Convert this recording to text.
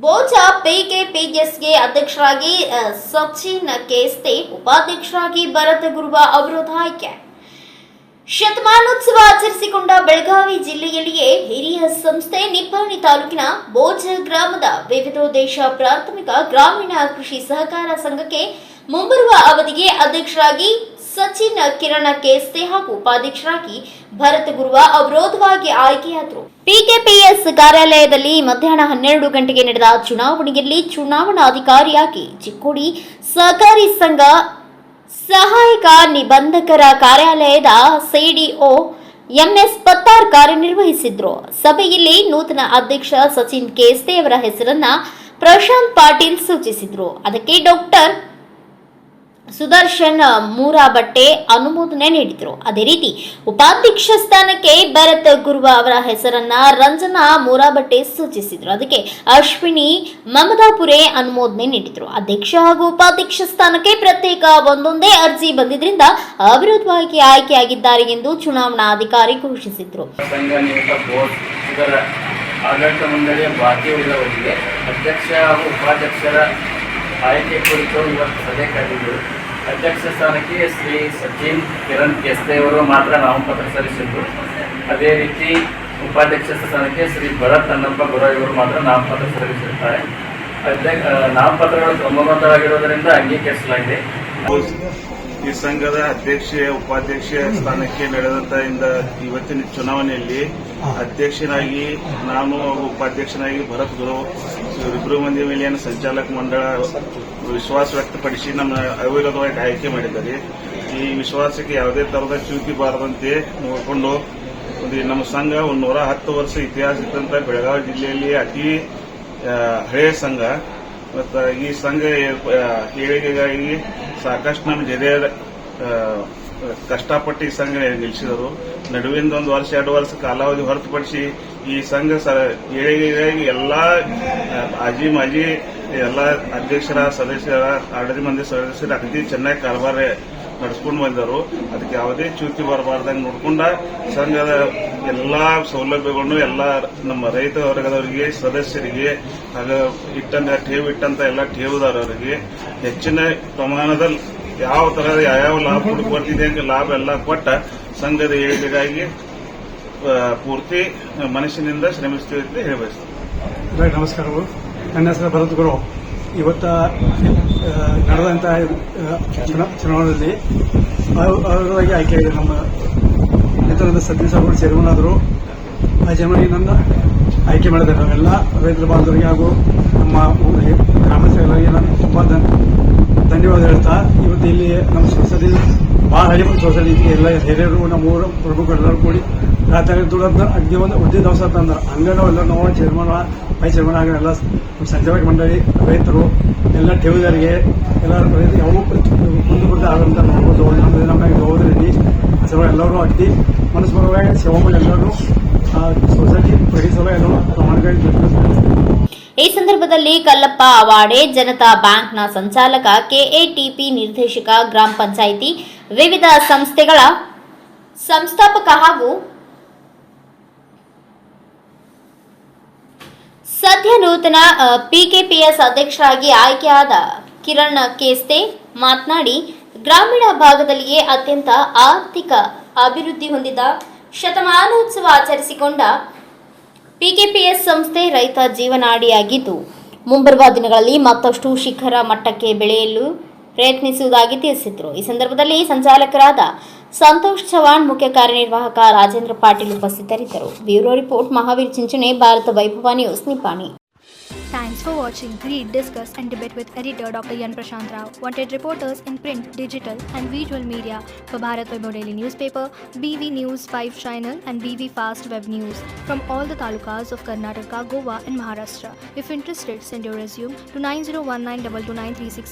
ಬೋಚ ಪಿಕೆಪಿಎಸ್ಗೆ ಅಧ್ಯಕ್ಷರಾಗಿ ಸಚಿನ್ ಕೇಸ್ತೆ, ಉಪಾಧ್ಯಕ್ಷರಾಗಿ ಭರತ್ ಗುರುವ ಅವರೋಧ ಆಯ್ಕೆ. ಶತಮಾನೋತ್ಸವ ಆಚರಿಸಿಕೊಂಡ ಬೆಳಗಾವಿ ಜಿಲ್ಲೆಯಲ್ಲಿಯೇ ಹಿರಿಯ ಸಂಸ್ಥೆ ನಿಪ್ಪಾಣಿ ತಾಲೂಕಿನ ಬೋಚ ಗ್ರಾಮದ ವಿವಿಧೋದ್ದೇಶ ಪ್ರಾಥಮಿಕ ಗ್ರಾಮೀಣ ಕೃಷಿ ಸಹಕಾರ ಸಂಘಕ್ಕೆ ಮುಂಬರುವ ಅವಧಿಗೆ ಅಧ್ಯಕ್ಷರಾಗಿ ಸಚಿನ್ ಕಿರಣ ಕೇಸ್ತೆ ಹಾಗೂ ಉಪಾಧ್ಯಕ್ಷರಾಗಿ ಭರತ್ ಗುರುವ ಅವಿರೋಧವಾಗಿ ಆಯ್ಕೆಯಾದರು. ಪಿಕೆಪಿಎಸ್ ಕಾರ್ಯಾಲಯದಲ್ಲಿ ಮಧ್ಯಾಹ್ನ 12 ಗಂಟೆಗೆ ನಡೆದ ಚುನಾವಣೆಯಲ್ಲಿ ಚುನಾವಣಾಧಿಕಾರಿಯಾಗಿ ಚಿಕ್ಕೋಡಿ ಸಹಕಾರಿ ಸಂಘ ಸಹಾಯಕ ನಿಬಂಧಕರ ಕಾರ್ಯಾಲಯದ ಸಿಡಿಒ ಎಂಎಸ್ ಪತ್ತಾರ್ ಕಾರ್ಯನಿರ್ವಹಿಸಿದ್ರು. ಸಭೆಯಲ್ಲಿ ನೂತನ ಅಧ್ಯಕ್ಷ ಸಚಿನ್ ಕೇಸ್ತೆ ಅವರ ಹೆಸರನ್ನ ಪ್ರಶಾಂತ್ ಪಾಟೀಲ್ ಸೂಚಿಸಿದ್ರು. ಅದಕ್ಕೆ ಡಾಕ್ಟರ್ ಸುದರ್ಶನ್ ಮೂರಾಬಟ್ಟೆ ಅನುಮೋದನೆ ನೀಡಿದರು. ಅದೇ ರೀತಿ ಉಪಾಧ್ಯಕ್ಷ ಸ್ಥಾನಕ್ಕೆ ಭರತ್ ಗುರುವ ಅವರ ಹೆಸರನ್ನ ರಂಜನಾ ಮೂರಾಬಟ್ಟೆ ಸೂಚಿಸಿದ್ರು. ಅದಕ್ಕೆ ಅಶ್ವಿನಿ ಮಮದಾಪುರೆ ಅನುಮೋದನೆ ನೀಡಿದರು. ಅಧ್ಯಕ್ಷ ಹಾಗೂ ಉಪಾಧ್ಯಕ್ಷ ಸ್ಥಾನಕ್ಕೆ ಪ್ರತ್ಯೇಕ ಒಂದೊಂದೇ ಅರ್ಜಿ ಬಂದಿದ್ದರಿಂದ ಅವಿರೋಧವಾಗಿ ಆಯ್ಕೆಯಾಗಿದ್ದಾರೆ ಎಂದು ಚುನಾವಣಾಧಿಕಾರಿ ಘೋಷಿಸಿದರು. ಆಡಳಿತ ಮಂಡಳಿಯ ಬಾಕಿ ಉಳಿದವರಿಗೆ ಅಧ್ಯಕ್ಷ ಹಾಗೂ ಉಪಾಧ್ಯಕ್ಷರ ಆಯ್ಕೆ ಕುರಿತು ಇವತ್ತು ಸಭೆ ಕರೆದಿದ್ದು, ಅಧ್ಯಕ್ಷ ಸ್ಥಾನಕ್ಕೆ ಶ್ರೀ ಸಚಿನ್ ಕಿರಣ್ ಕೇಸ್ತೆ ಅವರು ಮಾತ್ರ ನಾಮಪತ್ರ ಸಲ್ಲಿಸಿದ್ದು, ಅದೇ ರೀತಿ ಉಪಾಧ್ಯಕ್ಷ ಸ್ಥಾನಕ್ಕೆ ಶ್ರೀ ಭರತ್ ಅನ್ನಪ್ಪ ಗುರ ಇವರು ಮಾತ್ರ ನಾಮಪತ್ರ ಸಲ್ಲಿಸಿರುತ್ತಾರೆ. ನಾಮಪತ್ರಗಳು ಕ್ರಮಬದ್ಧವಾಗಿರುವುದರಿಂದ ಅಂಗೀಕರಿಸಲಾಗಿದೆ. ಈ ಸಂಘದ ಅಧ್ಯಕ್ಷ ಉಪಾಧ್ಯಕ್ಷ ಸ್ಥಾನಕ್ಕೆ ನಡೆದಂತ ಇವತ್ತಿನ ಚುನಾವಣೆಯಲ್ಲಿ ಅಧ್ಯಕ್ಷನಾಗಿ ನಾನು ಹಾಗೂ ಉಪಾಧ್ಯಕ್ಷನಾಗಿ ಭರತ್ ಗುರು ಇಬ್ಬರು ಮಂದಿ ಮೇಲೆ ಸಂಚಾಲಕ ಮಂಡಳ ವಿಶ್ವಾಸ ವ್ಯಕ್ತಪಡಿಸಿ ನಮ್ಮ ಅವಿರೋಧವಾಗಿ ಆಯ್ಕೆ ಮಾಡಿದ್ದಾರೆ. ಈ ವಿಶ್ವಾಸಕ್ಕೆ ಯಾವುದೇ ತರಹದ ಚ್ಯುತಿ ಬಾರದಂತೆ ನೋಡಿಕೊಂಡು ನಮ್ಮ ಸಂಘ 110 ವರ್ಷ ಇತಿಹಾಸ ಇದ್ದಂತ ಬೆಳಗಾವಿ ಜಿಲ್ಲೆಯಲ್ಲಿ ಅತಿ ಹಳೆಯ ಸಂಘ. ಮತ್ತು ಈ ಸಂಘ ಏಳಿಗೆಗಾಗಿ ಸಾಕಷ್ಟು ನಮ್ಮ ಹಿರಿಯರ ಕಷ್ಟಪಟ್ಟು ಈ ಸಂಘ ನಿಲ್ಲಿಸಿದರು. ನಡುವಿನ 1 ವರ್ಷ 2 ವರ್ಷ ಕಾಲಾವಧಿ ಹೊರತುಪಡಿಸಿ ಈ ಸಂಘ ಏಳಿಗೆಗಾಗಿ ಎಲ್ಲಾ ಮಾಜಿ ಎಲ್ಲ ಅಧ್ಯಕ್ಷರ ಸದಸ್ಯರ ಆಡಳಿತ ಮಂಡಳಿ ಸದಸ್ಯರ ಅತಿ ಚೆನ್ನಾಗಿ ಕಾರ್ಬಾರ ನಡೆಸ್ಕೊಂಡು ಬಂದರು. ಅದಕ್ಕೆ ಯಾವುದೇ ಚ್ಯುತಿ ಬರಬಾರ್ದಂಗೆ ನೋಡ್ಕೊಂಡ ಸಂಘದ ಎಲ್ಲಾ ಸೌಲಭ್ಯಗಳನ್ನು ಎಲ್ಲ ನಮ್ಮ ರೈತ ವರ್ಗದವರಿಗೆ ಸದಸ್ಯರಿಗೆ ಹಾಗೂ ಠೇವು ಇಟ್ಟಂತ ಎಲ್ಲ ಠೇವುದಾರರಿಗೆ ಹೆಚ್ಚಿನ ಪ್ರಮಾಣದಲ್ಲಿ ಯಾವ ತರಹದ ಯಾವ ಲಾಭ ಬರ್ತಿದೆ ಅಂತ ಲಾಭ ಎಲ್ಲ ಕೊಟ್ಟ ಸಂಘದ ಏಳಿಗೆಗಾಗಿ ಪೂರ್ತಿ ಮನಸ್ಸಿನಿಂದ ಶ್ರಮಿಸುತ್ತೇವೆ ಅಂತ ಹೇಳಬಯಸ್ತೇವೆ. ನಮಸ್ಕಾರಗಳು. ನನ್ನ ಹೆಸರು ಭರತ್ ಗುರು. ಇವತ್ತ ನಡೆದಂತಹ ಚುನಾವಣೆಯಲ್ಲಿ ಅವರಾಗಿ ಆಯ್ಕೆಯಾಗಿದೆ. ನಮ್ಮ ನೇತೃತ್ವದ ಸತೀಶ್ ಅವರು ಚೇರ್ಮನ್ ಆದರು. ಆ ಚೇರ್ಮನ್ಗೆ ನನ್ನ ಆಯ್ಕೆ ಮಾಡಿದ್ದಾರೆ. ನಾವೆಲ್ಲ ರೈತರ ಬಾಂಧವರಿಗೆ ಹಾಗೂ ನಮ್ಮ ಗ್ರಾಮಸ್ಥರಿಗೆ ನಾನು ತುಂಬಾ ಧನ್ಯವಾದ ಹೇಳ್ತಾ, ಇವತ್ತು ಇಲ್ಲಿ ನಮ್ಮ ಸೊಸೈಟಿ ಬಹಳ ಹಳಿ ಸೊಸೈಟಿ ಎಲ್ಲ ಹಿರಿಯರು ನಮ್ಮೂರು ಪ್ರಭುಗಳೆಲ್ಲರೂ ಕೂಡಿ ರಾತ್ರಿ ದುಡ್ಡ ಅಗ್ದಿ ಒಂದು ಉದ್ದಿ ದವಸ ತಂದ್ರೆ ಹಂಗೆ ನಾವೆಲ್ಲ ನಾವು ಚೇರ್ಮನ್ ವೈಸ್ ಚೇರ್ಮನ್ ಆಗ ಎಲ್ಲ ಸಂಚಾಲಕ ಮಂಡಳಿ ರೈತರು ಎಲ್ಲ ಠೇವುದಾರಿಗೆ ಎಲ್ಲ ರೈತರು ಯಾವ ಮುಂದೆ ಬರ್ತಾ ಆಗಂತ ನೋಡ್ಬೋದು. ನಮಗೆ ಜವಾಬ್ದಾರಿ ಎಲ್ಲರೂ ಅಗ್ದಿ ಮನಸ್ಪೂರ್ವವಾಗಿ ಸೇವಾ ಮಾಡಿ ಎಲ್ಲರೂ ಸೊಸೈಟಿ ಪ್ರಗತಿಸಲು ಎಲ್ಲರೂ ಪ್ರಮಾಣವಾಗಿ. ಈ ಸಂದರ್ಭದಲ್ಲಿ ಕಲ್ಲಪ್ಪ ಅವಾಡೆ, ಜನತಾ ಬ್ಯಾಂಕ್ನ ಸಂಚಾಲಕ, ಕೆಎಟಿಪಿ ನಿರ್ದೇಶಕ, ಗ್ರಾಮ ಪಂಚಾಯಿತಿ ವಿವಿಧ ಸಂಸ್ಥೆಗಳ ಸಂಸ್ಥಾಪಕ ಹಾಗೂ ಸದ್ಯ ನೂತನ ಪಿಕೆಪಿಎಸ್ ಅಧ್ಯಕ್ಷರಾಗಿ ಆಯ್ಕೆಯಾದ ಕಿರಣ್ ಕೇಸ್ತೆ ಮಾತನಾಡಿ, ಗ್ರಾಮೀಣ ಭಾಗದಲ್ಲಿಯೇ ಅತ್ಯಂತ ಆರ್ಥಿಕ ಅಭಿವೃದ್ಧಿ ಹೊಂದಿದ ಶತಮಾನೋತ್ಸವ ಆಚರಿಸಿಕೊಂಡ ಪಿಕೆಪಿಎಸ್ ಸಂಸ್ಥೆ ರೈತ ಜೀವನಾಡಿಯಾಗಿದ್ದು, ಮುಂಬರುವ ದಿನಗಳಲ್ಲಿ ಮತ್ತಷ್ಟು ಶಿಖರ ಮಟ್ಟಕ್ಕೆ ಬೆಳೆಯಲು ಪ್ರಯತ್ನಿಸುವುದಾಗಿ ತಿಳಿಸಿದರು. ಈ ಸಂದರ್ಭದಲ್ಲಿ ಸಂಚಾಲಕರಾದ ಸಂತೋಷ್ ಚವಾಣ್, ಮುಖ್ಯ ಕಾರ್ಯನಿರ್ವಾಹಕ ರಾಜೇಂದ್ರ ಪಾಟೀಲ್ ಉಪಸ್ಥಿತರಿದ್ದರು. ಬ್ಯೂರೋ ರಿಪೋರ್ಟ್, ಮಹಾವೀರ್ ಚಿಂಚಣೆ, ಭಾರತ ವೈಭವ news, Nippani. Thanks for watching. Read, discuss and debate with editor Dr. Yan Prashant Rao. Wanted reporters in print, digital and visual media for Bharat Vaibhav Daily Newspaper, BV News 5 Channel and BV Fast Web News from all the talukas of Karnataka, Goa and Maharashtra. If interested, send your resume to 9019229369.